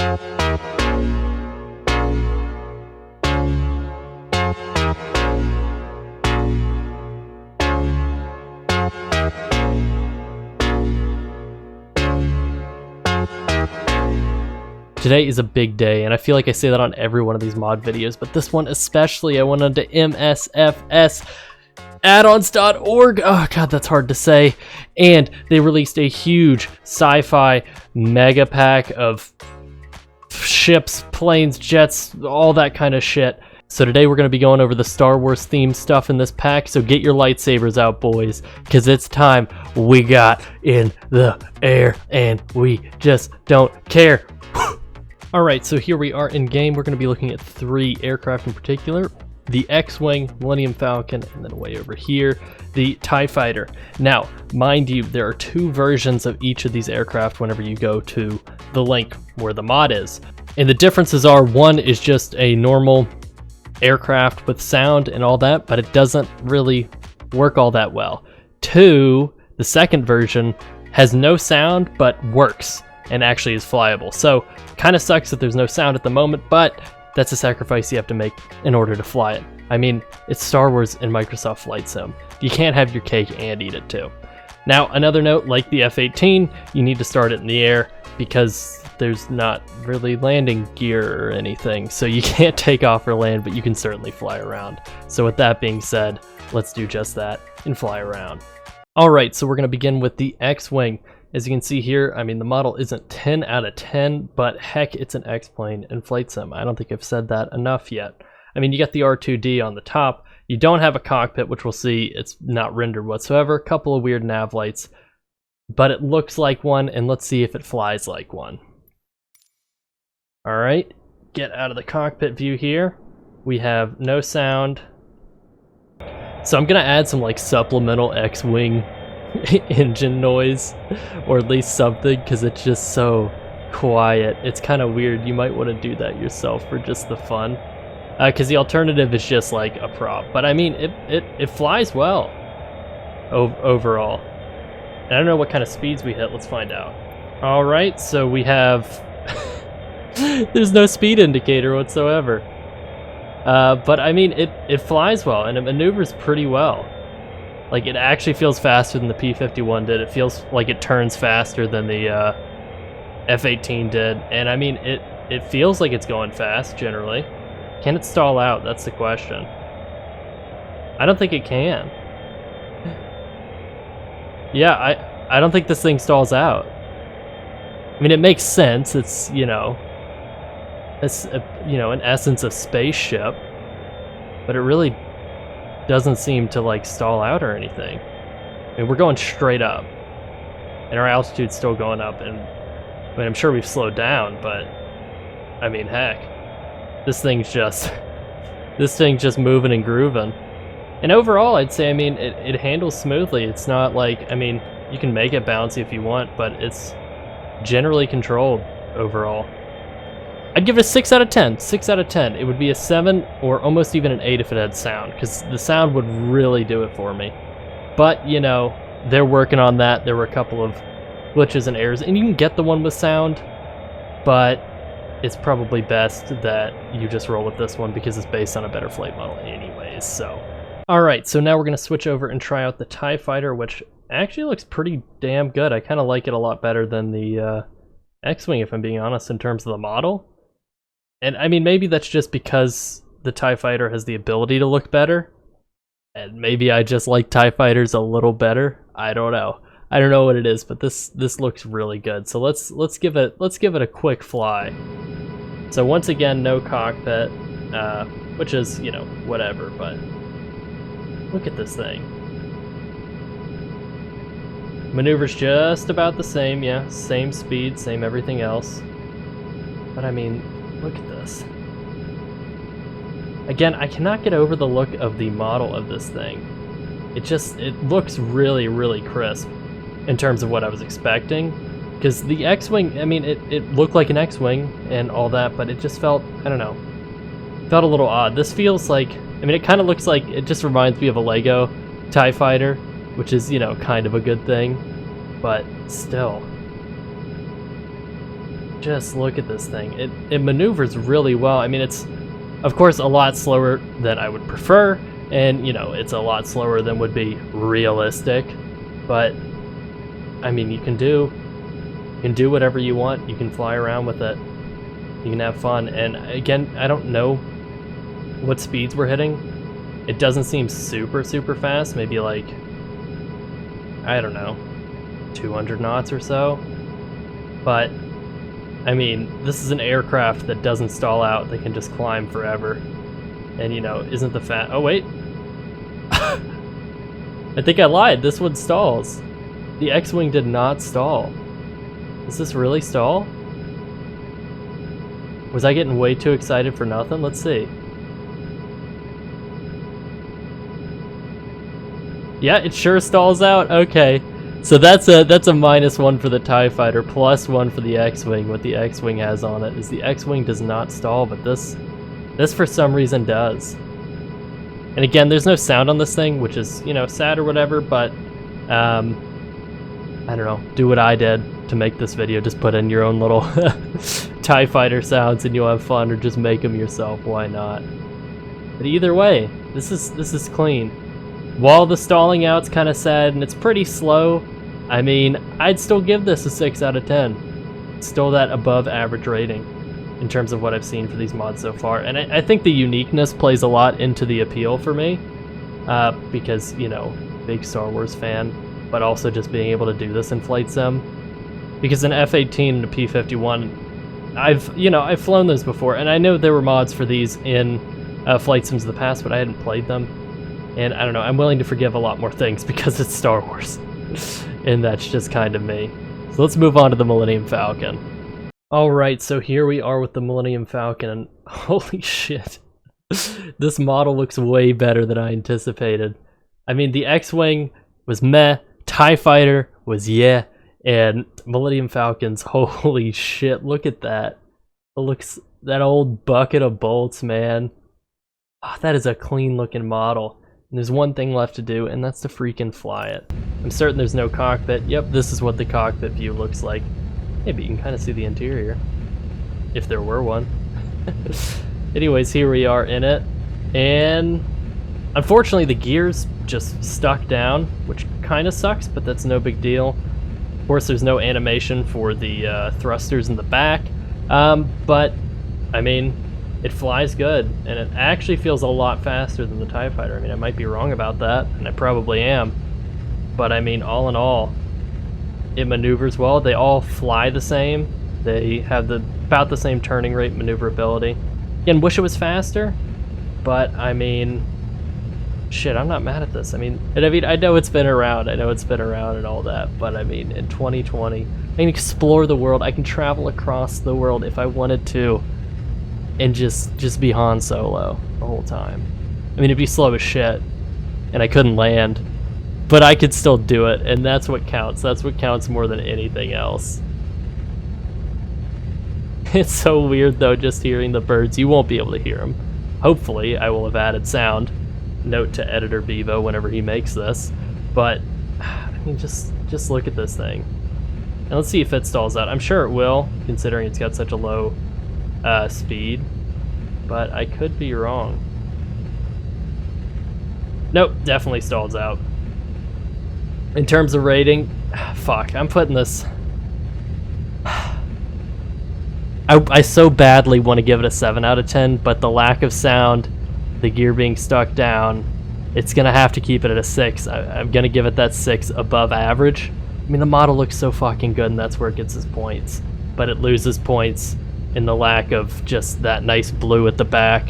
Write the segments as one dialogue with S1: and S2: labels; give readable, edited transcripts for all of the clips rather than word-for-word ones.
S1: Today is a big day, and I feel like I say that on every one of these mod videos, but this one especially. I went on to msfsaddons.org. Oh god, that's hard to say. And they released a huge sci-fi mega pack of ships, planes, jets, all that kind of shit. So today we're going to be going over the Star Wars themed stuff in this pack, so get your lightsabers out, boys, because it's time. We got in the air, and we just don't care. Alright, so here we are in game. We're going to be looking at 3 aircraft in particular. The X-Wing, Millennium Falcon, and then way over here, the TIE Fighter. Now, mind you, there are 2 versions of each of these aircraft whenever you go to the link where the mod is. And the differences are, one is just a normal aircraft with sound and all that, but it doesn't really work all that well. 2, the second version, has no sound, but works and actually is flyable. So, kind of sucks that there's no sound at the moment, but that's a sacrifice you have to make in order to fly it. I mean, it's Star Wars and Microsoft Flight Sim. You can't have your cake and eat it too. Now, another note, like the F-18, you need to start it in the air because there's not really landing gear or anything, so you can't take off or land, but you can certainly fly around. So with that being said, let's do just that and fly around. Alright, so we're going to begin with the X-Wing. As you can see here, I mean, the model isn't 10 out of 10, but heck, it's an X-Plane in Flight Sim. I don't think I've said that enough yet. I mean, you got the R2D on the top. You don't have a cockpit, which we'll see. It's not rendered whatsoever. A couple of weird nav lights, but it looks like one, and let's see if it flies like one. Alright, get out of the cockpit view here. We have no sound. So I'm going to add some like supplemental X-Wing engine noise, or at least something, because it's just so quiet. It's kind of weird. You might want to do that yourself for just the fun, because the alternative is just like a prop. But I mean, it flies well overall. And I don't know what kind of speeds we hit. Let's find out. All right, so we have there's no speed indicator whatsoever, but I mean, it flies well and it maneuvers pretty well. Like, it actually feels faster than the P-51 did. It feels like it turns faster than the F-18 did. And I mean, it feels like it's going fast, generally. Can it stall out? That's the question. I don't think it can. Yeah, I don't think this thing stalls out. I mean, it makes sense. It's, you know, in essence, a spaceship. But it really doesn't seem to like stall out or anything. I mean, we're going straight up, and our altitude's still going up, and I mean, I'm sure we've slowed down, but I mean, heck, this thing's just moving and grooving. And overall, I'd say, I mean, it handles smoothly. It's not like, I mean, you can make it bouncy if you want, but it's generally controlled overall. I'd give it a 6 out of 10. 6 out of 10. It would be a 7 or almost even an 8 if it had sound, because the sound would really do it for me. But, you know, they're working on that. There were a couple of glitches and errors, and you can get the one with sound, but it's probably best that you just roll with this one because it's based on a better flight model anyways, so. Alright, so now we're going to switch over and try out the TIE Fighter, which actually looks pretty damn good. I kind of like it a lot better than the X-Wing, if I'm being honest, in terms of the model. And I mean, maybe that's just because the TIE Fighter has the ability to look better, and maybe I just like TIE Fighters a little better. I don't know. I don't know what it is, but this looks really good. So let's give it a quick fly. So once again, no cockpit, which is, you know, whatever. But look at this thing. Maneuvers just about the same, yeah, same speed, same everything else. But I mean, look at this. Again, I cannot get over the look of the model of this thing. It looks really, really crisp in terms of what I was expecting. Because the X-Wing, I mean, it looked like an X-Wing and all that, but it just felt, I don't know, felt a little odd. This feels like, I mean, it kind of looks like, it just reminds me of a Lego TIE Fighter, which is, you know, kind of a good thing, but still. Just look at this thing. It maneuvers really well. I mean, it's, of course, a lot slower than I would prefer, and, you know, it's a lot slower than would be realistic, but, I mean, you can do whatever you want. You can fly around with it. You can have fun, and again, I don't know what speeds we're hitting. It doesn't seem super fast, maybe like, I don't know, 200 knots or so, but I mean, this is an aircraft that doesn't stall out. They can just climb forever. And, you know, isn't the oh, wait. I think I lied. This one stalls. The X-Wing did not stall. Does this really stall? Was I getting way too excited for nothing? Let's see. Yeah, it sure stalls out. Okay. So that's a -1 for the TIE Fighter, +1 for the X-Wing. What the X-Wing has on it is the X-Wing does not stall, but this for some reason does. And again, there's no sound on this thing, which is, you know, sad or whatever, but I don't know, do what I did to make this video. Just put in your own little TIE Fighter sounds and you'll have fun, or just make them yourself, why not? But either way, this is clean. While the stalling out's kind of sad and it's pretty slow, I mean, I'd still give this a 6 out of 10. Still that above average rating in terms of what I've seen for these mods so far. And I think the uniqueness plays a lot into the appeal for me, because, you know, big Star Wars fan, but also just being able to do this in Flight Sim. Because an F-18 and a P-51, I've flown those before, and I know there were mods for these in Flight Sims in the past, but I hadn't played them. And I don't know, I'm willing to forgive a lot more things because it's Star Wars. And that's just kind of me. So let's move on to the Millennium Falcon. Alright, so here we are with the Millennium Falcon, and holy shit. This model looks way better than I anticipated. I mean, the X-Wing was meh, TIE Fighter was yeah, and Millennium Falcon's, holy shit, look at that. It looks, that old bucket of bolts, man. Oh, that is a clean looking model. And there's one thing left to do, and that's to freaking fly it. I'm certain there's no cockpit. Yep, this is what the cockpit view looks like. Maybe you can kind of see the interior, if there were one. Anyways, here we are in it, and unfortunately the gears just stuck down, which kind of sucks, but that's no big deal. Of course, there's no animation for the thrusters in the back, but I mean, it flies good, and it actually feels a lot faster than the TIE Fighter. I mean, I might be wrong about that, and I probably am, but I mean, all in all, it maneuvers well. They all fly the same. They have about the same turning rate, maneuverability. Again, wish it was faster, but I mean, shit, I'm not mad at this. I mean, I know it's been around. I know it's been around and all that, but I mean, in 2020, I can explore the world. I can travel across the world if I wanted to, and just be Han Solo the whole time. I mean, it'd be slow as shit, and I couldn't land, but I could still do it, and that's what counts. That's what counts more than anything else. It's so weird, though, just hearing the birds. You won't be able to hear them. Hopefully, I will have added sound. Note to editor Bevo whenever he makes this. But, I mean, just look at this thing. And let's see if it stalls out. I'm sure it will, considering it's got such a low speed, but I could be wrong. Nope, definitely stalls out. In terms of rating, fuck, I'm putting this... I so badly want to give it a 7 out of 10, but the lack of sound, the gear being stuck down, it's gonna have to keep it at a 6. I'm gonna give it that 6 above average. I mean, the model looks so fucking good, and that's where it gets its points, but it loses points in the lack of just that nice blue at the back,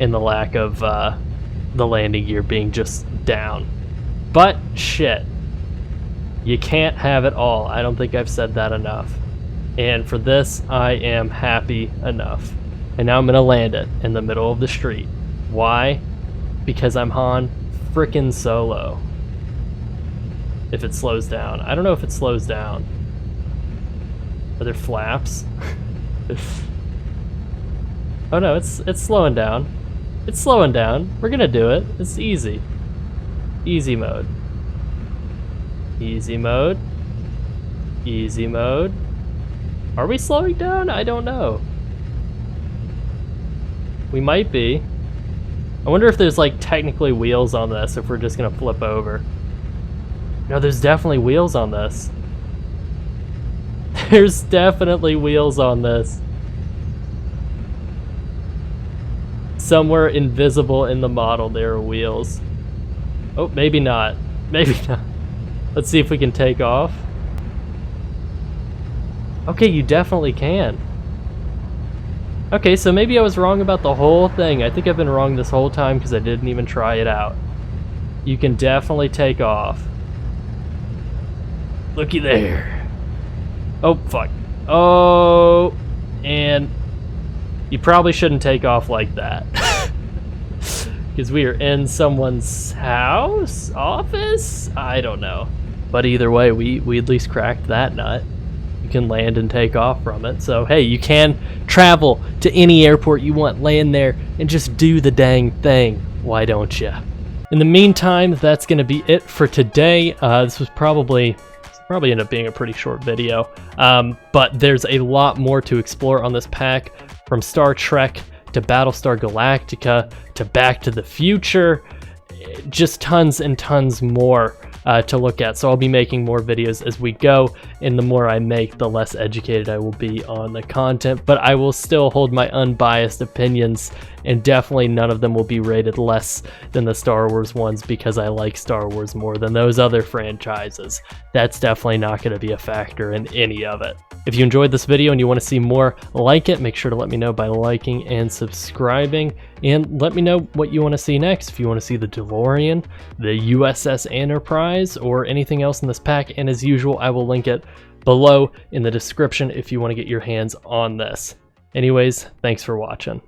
S1: in the lack of the landing gear being just down. But shit, you can't have it all. I don't think I've said that enough. And for this, I am happy enough. And now I'm gonna land it in the middle of the street. Why? Because I'm Han frickin' Solo. If it slows down. I don't know if it slows down. Are there flaps? Oh no, it's slowing down. It's slowing down. We're gonna do it. It's easy. Easy mode. Easy mode. Easy mode. Are we slowing down? I don't know. We might be. I wonder if there's like technically wheels on this, if we're just gonna flip over. No, there's definitely wheels on this. There's definitely wheels on this. Somewhere invisible in the model there are wheels. Oh, maybe not. Maybe not. Let's see if we can take off. Okay, you definitely can. Okay, so maybe I was wrong about the whole thing. I think I've been wrong this whole time because I didn't even try it out. You can definitely take off. Looky there. Oh, fuck. Oh, and you probably shouldn't take off like that. Because we are in someone's house? Office? I don't know. But either way, we at least cracked that nut. You can land and take off from it. So, hey, you can travel to any airport you want, land there, and just do the dang thing. Why don't you? In the meantime, that's going to be it for today. This was probably end up being a pretty short video. But there's a lot more to explore on this pack, from Star Trek to Battlestar Galactica to Back to the Future. Just tons and tons more to look at. So I'll be making more videos as we go, and the more I make, the less educated I will be on the content, but I will still hold my unbiased opinions, and definitely none of them will be rated less than the Star Wars ones because I like Star Wars more than those other franchises. That's definitely not going to be a factor in any of it. If you enjoyed this video and you want to see more like it, make sure to let me know by liking and subscribing, and let me know what you want to see next. If you want to see the DeLorean, the USS Enterprise, or anything else in this pack, and as usual, I will link it below in the description if you want to get your hands on this. Anyways, thanks for watching.